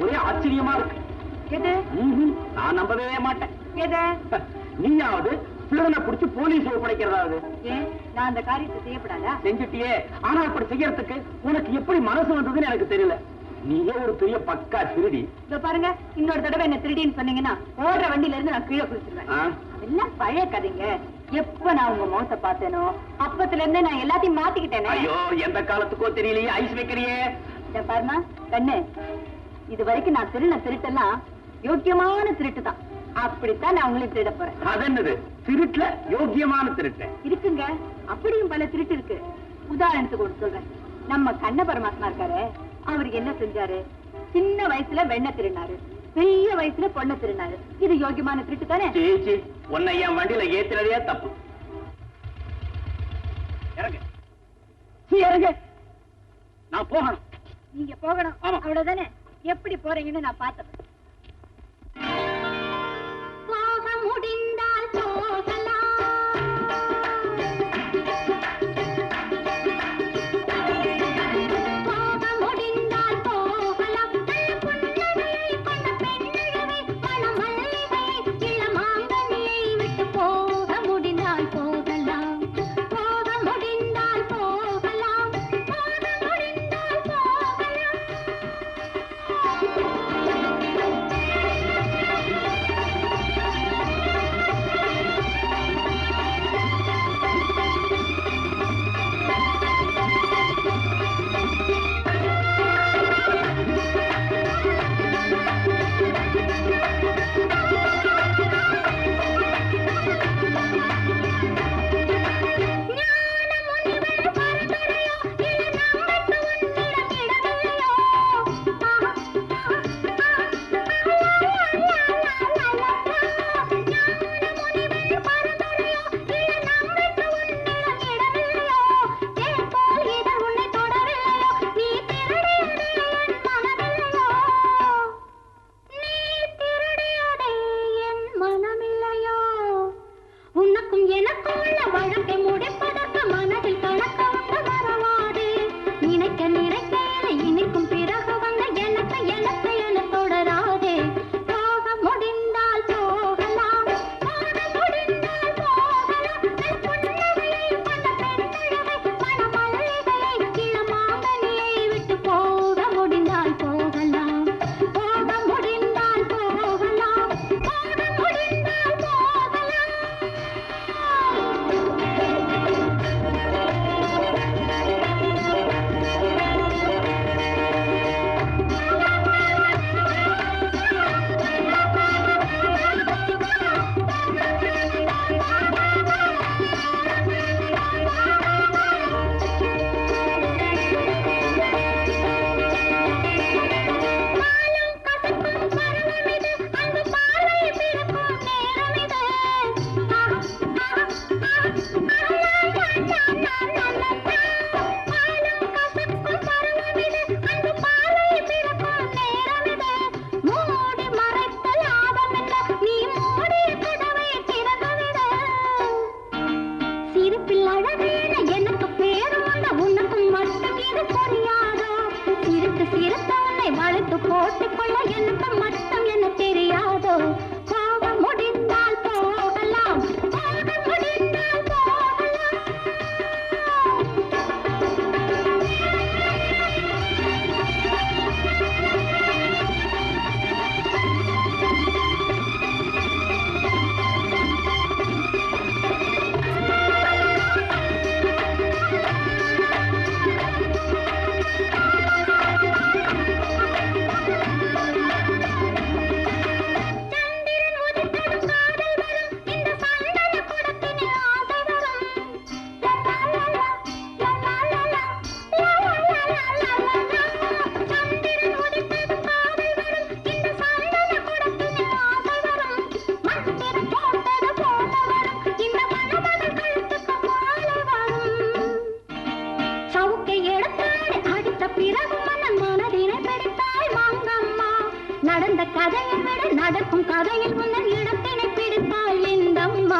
ஒரே ஆச்சரியமா இருக்கு. எது? நான் நம்பவே மாட்டேன். எது? நீயாவது திருடனை பிடிச்சு போலீஸ் ஒப்படைக்கிறதாவது. ஏன் நான் அந்த காரியத்தை செய்யப்படாதா? செஞ்சுட்டியே. ஆனா அப்படி செய்யறதுக்கு உனக்கு எப்படி மனசு வந்ததுன்னு எனக்கு தெரியல. நீயே ஒரு பெரிய பக்கா திருடி. இதோ பாருங்க, இன்னொரு தடவை என்ன திருடின்னு சொன்னீங்கன்னா ஓடுற வண்டியில இருந்து நான் கீழே குளிச்சிருவேன். எல்லாம் பழைய கதைங்க. எப்ப நான் உங்க முகத்தை பார்த்தேனோ அப்பத்துல இருந்தே நான் எல்லாத்தையும் மாத்திக்கிட்டேனே. ஐயோ, எந்த காலத்துக்கோ தெரியலையே, ஐஸ் வைக்கிறியே. இத பாருமா கண்ணு, இது வரைக்கும் நான் திருட்டெல்லாம் யோக்கியமான திருட்டு தான். அப்படித்தான் நான் உங்களுக்கு திருட போறேன். அது என்னது திருட்டுல யோக்கியமான திருட்டு? இருக்குங்க, அப்படியும் பல திருட்டு இருக்கு. உதாரணத்துக்கு ஒன்று சொல்றேன். நம்ம கண்ண பரமாத்மா இருக்காரு, அவருக்கு என்ன செஞ்சாரு? சின்ன வயசுல வெண்ணெய் திருடினாரு, பெரிய வயசுல பொண்ணை திருடினாரு. இது யோகியமான திருட்டு தானே? சேச்சி, உன்னை என் வண்டியில ஏத்துறதே தப்பு. இறங்கு, இறங்கு. நான் போகணும். நீங்க போகணும், அவ்வளவுதானே? எப்படி போறீங்கன்னு நான் பார்த்தேன். போக முடிந்தால் போகலாம். நடந்த கதையை விட நடக்கும் கதையில் முன்னர் இடத்தினை பிடித்தாள் இந்த அம்மா.